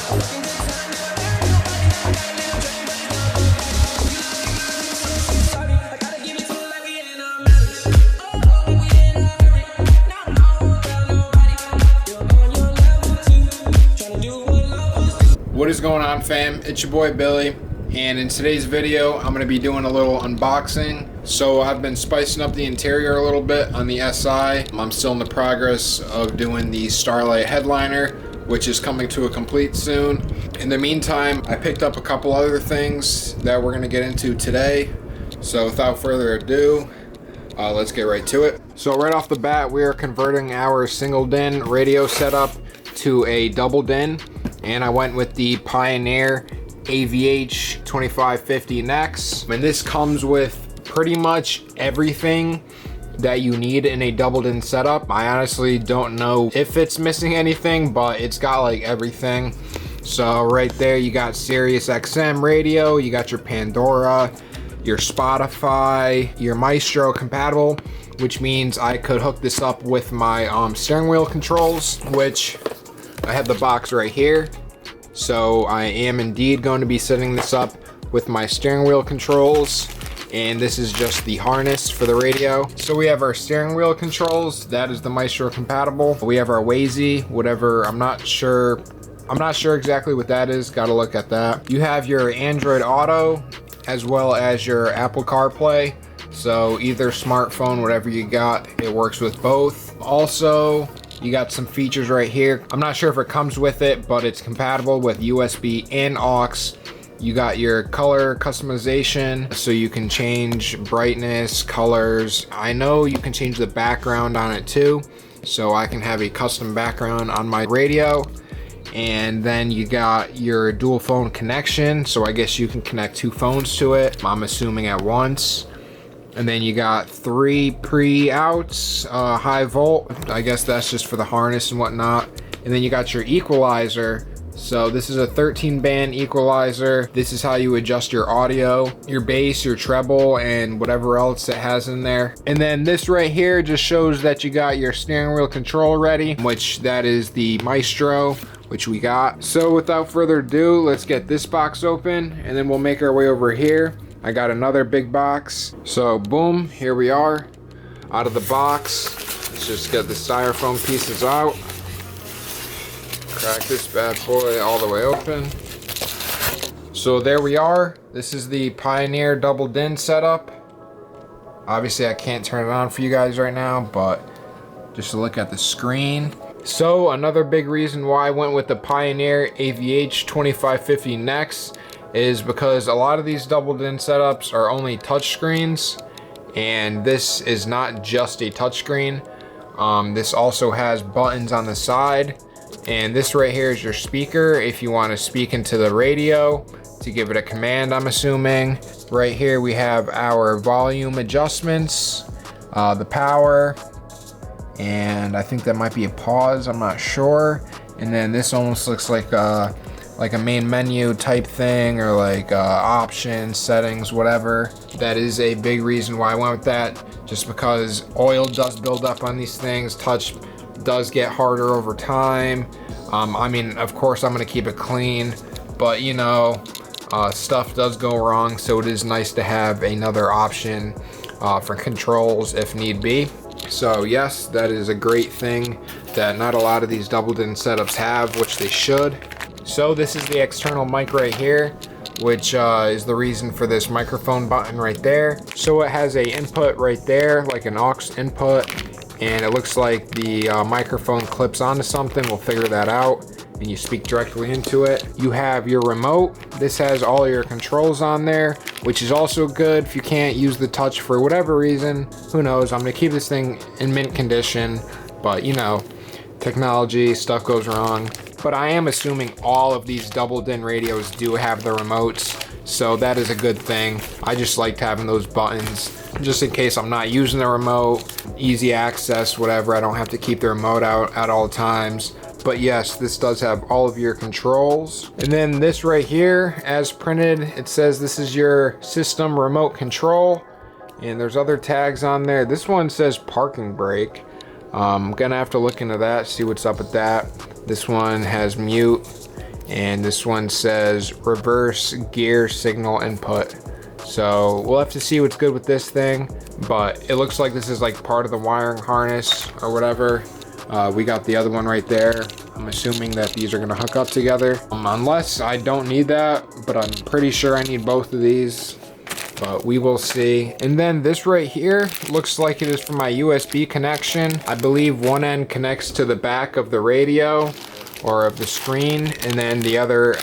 What is going on, fam? It's your boy Billy, and in today's video I'm going to be doing a little unboxing. So I've been spicing up the interior a little bit on the SI. I'm still in the progress of doing the Starlight headliner, which is coming to a complete soon. In the meantime, I picked up a couple other things that we're going to get into today. So without further ado, let's get right to it. So right off the bat, we are converting our single DIN radio setup to a double DIN. And I went with the Pioneer AVH 2550 NEX. And this comes with pretty much everything that you need in a double DIN setup. I honestly don't know if it's missing anything, but it's got like everything. So right there, you got Sirius XM radio, you got your Pandora, your Spotify, your Maestro compatible, which means I could hook this up with my steering wheel controls, which I have the box right here. So I am indeed going to be setting this up with my steering wheel controls, and this is just the harness for the radio. So we have our steering wheel controls, that is the Maestro compatible. We have our Waze, whatever, I'm not sure exactly what that is, gotta look at that. You have your Android Auto as well as your Apple CarPlay. So either smartphone, whatever you got, it works with both. Also, you got some features right here. I'm not sure if it comes with it, but it's compatible with USB and aux. You got your color customization, so you can change brightness, colors. I know you can change the background on it too, so I can have a custom background on my radio. And then you got your dual phone connection, so I guess you can connect two phones to it, I'm assuming at once. And then you got 3 pre-outs, high volt. I guess that's just for the harness and whatnot. And then you got your equalizer. So this is a 13-band equalizer. This is how you adjust your audio, your bass, your treble, and whatever else it has in there. And then this right here just shows that you got your steering wheel control ready, which that is the Maestro, which we got. So without further ado, let's get this box open, and then we'll make our way over here. I got another big box. So boom, here we are out of the box. Let's just get the styrofoam pieces out. Crack this bad boy all the way open. So there we are. This is the Pioneer double DIN setup. Obviously I can't turn it on for you guys right now, but just to look at the screen. So another big reason why I went with the Pioneer AVH 2550 NEX is because a lot of these double DIN setups are only touch screens, and this is not just a touchscreen. This also has buttons on the side, and this right here is your speaker if you want to speak into the radio to give it a command, I'm assuming. Right here we have our volume adjustments, the power, and I think that might be a pause, I'm not sure. And then this almost looks like a main menu type thing, or like options, settings, whatever. That is a big reason why I went with that, just because oil does build up on these things. Touch does get harder over time. I mean, of course I'm gonna keep it clean, but you know, stuff does go wrong, so it is nice to have another option for controls if need be. So yes, that is a great thing that not a lot of these double DIN setups have, which they should. So this is the external mic right here, which is the reason for this microphone button right there. So it has a input right there, like an aux input, and it looks like the microphone clips onto something. We'll figure that out, and you speak directly into it. You have your remote. This has all your controls on there, which is also good if you can't use the touch for whatever reason. Who knows? I'm gonna keep this thing in mint condition, but you know, technology, stuff goes wrong. But I am assuming all of these double DIN radios do have the remotes, so that is a good thing. I just liked having those buttons, just in case I'm not using the remote, easy access, whatever. I don't have to keep the remote out at all times. But yes, this does have all of your controls. And then this right here, as printed, it says this is your system remote control. And there's other tags on there. This one says parking brake. I'm gonna have to look into that, see what's up with that. This one has mute, And this one says reverse gear signal input. So we'll have to see what's good with this thing, but it looks like this is like part of the wiring harness or whatever. We got the other one right there. I'm assuming that these are gonna hook up together. Unless I don't need that, but I'm pretty sure I need both of these, but we will see. And then this right here looks like it is for my USB connection. I believe one end connects to the back of the radio or of the screen, and then the other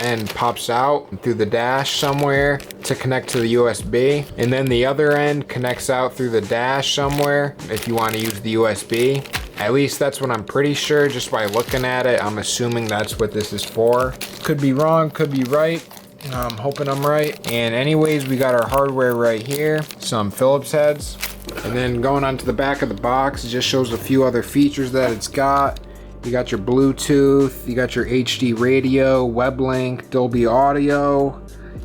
end pops out through the dash somewhere to connect to the USB, and then the other end connects out through the dash somewhere if you want to use the USB. At least that's what I'm pretty sure just by looking at it. I'm assuming that's what this is for. Could be wrong, could be right. I'm hoping I'm right. And anyways, we got our hardware right here, some Phillips heads, and then going on to the back of the box, it just shows a few other features that it's got. You got your Bluetooth, you got your HD radio, WebLink, Dolby Audio,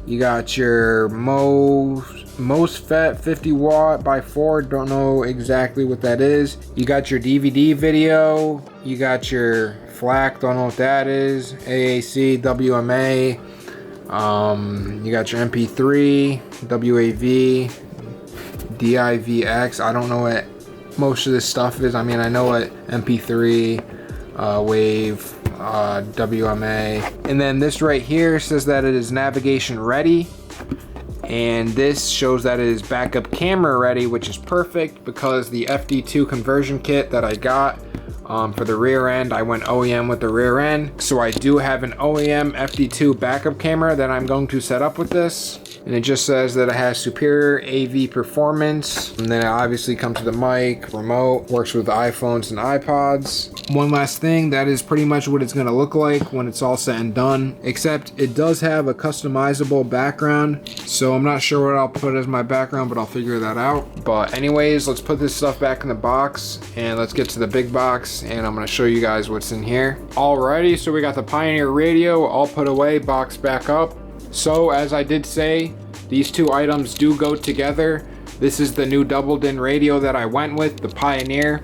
you got your MOSFET 50 watt by 4, don't know exactly what that is. You got your DVD video, you got your FLAC, don't know what that is, AAC, WMA, you got your MP3, WAV, DIVX, I don't know what most of this stuff is. I mean, I know what MP3, wave, WMA, and then this right here says that it is navigation ready, and this shows that it is backup camera ready, which is perfect because the FD2 conversion kit that I got for the rear end, I went OEM with the rear end, so I do have an OEM FD2 backup camera that I'm going to set up with this. And it just says that it has superior AV performance, and then it obviously comes with the mic, remote, works with iPhones and iPods. One last thing, that is pretty much what it's going to look like when it's all said and done, except it does have a customizable background, so I'm not sure what I'll put as my background, but I'll figure that out. But anyways, let's put this stuff back in the box and let's get to the big box, and I'm going to show you guys what's in here. Alrighty, so we got the Pioneer radio all put away, box back up. So as I did say, these two items do go together. This is the new double DIN radio that I went with, the Pioneer.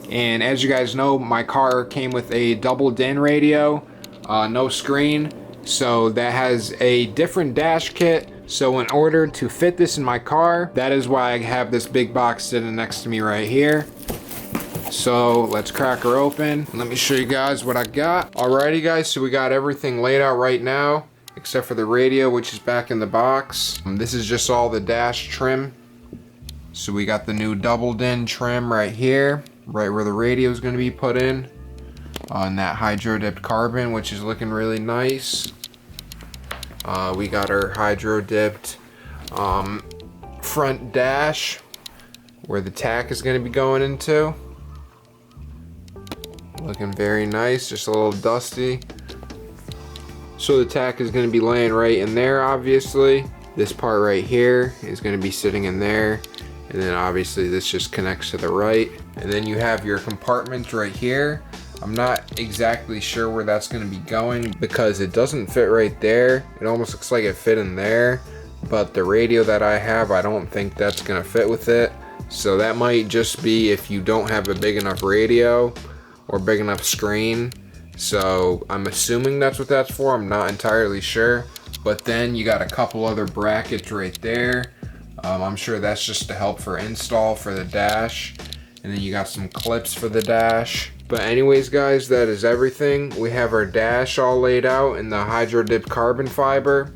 And as you guys know, my car came with a double DIN radio, no screen. So that has a different dash kit. So in order to fit this in my car, that is why I have this big box sitting next to me right here. So let's crack her open. Let me show you guys what I got. Alrighty guys, so we got everything laid out right now, except for the radio, which is back in the box. This is just all the dash trim. So we got the new double DIN trim right here, right where the radio is going to be put in, on that hydro dipped carbon, which is looking really nice. We got our hydro dipped front dash, where the tack is going to be going into. Looking very nice, just a little dusty. So the tack is going to be laying right in there, obviously. This part right here is going to be sitting in there. And then obviously this just connects to the right. And then you have your compartment right here. I'm not exactly sure where that's going to be going because it doesn't fit right there. It almost looks like it fit in there. But the radio that I have, I don't think that's going to fit with it. So that might just be if you don't have a big enough radio or big enough screen. So I'm assuming that's what that's for. I'm not entirely sure. But then you got a couple other brackets right there. I'm sure that's just to help for install for the dash. And then you got some clips for the dash. But anyways guys, that is everything. We have our dash all laid out in the hydro dipped carbon fiber.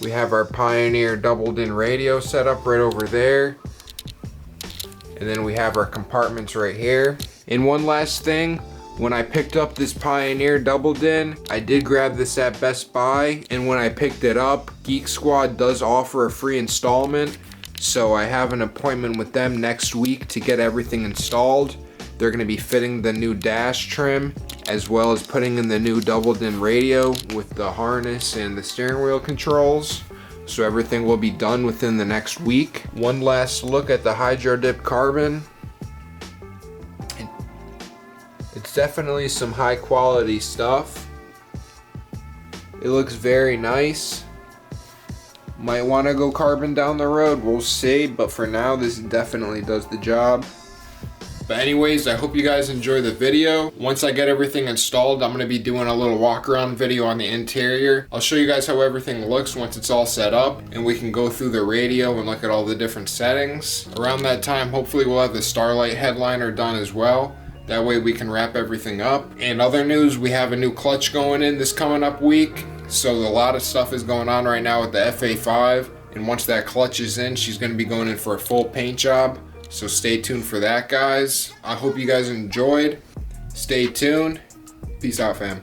We have our Pioneer double DIN radio set up right over there. And then we have our compartments right here. And one last thing, when I picked up this Pioneer double DIN, I did grab this at Best Buy, and when I picked it up, Geek Squad does offer a free installment, so I have an appointment with them next week to get everything installed. They're going to be fitting the new dash trim, as well as putting in the new double DIN radio with the harness and the steering wheel controls. So everything will be done within the next week. One last look at the hydro dip carbon. It's definitely some high quality stuff. It looks very nice. Might want to go carbon down the road, we'll see, but for now this definitely does the job. But anyways, I hope you guys enjoy the video. Once I get everything installed, I'm gonna be doing a little walk around video on the interior. I'll show you guys how everything looks once it's all set up, and we can go through the radio and look at all the different settings. Around that time, hopefully we'll have the Starlight headliner done as well. That way we can wrap everything up. And other news, we have a new clutch going in this coming up week. So a lot of stuff is going on right now with the FA5. And once that clutch is in, she's gonna be going in for a full paint job. So stay tuned for that, guys. I hope you guys enjoyed. Stay tuned. Peace out, fam.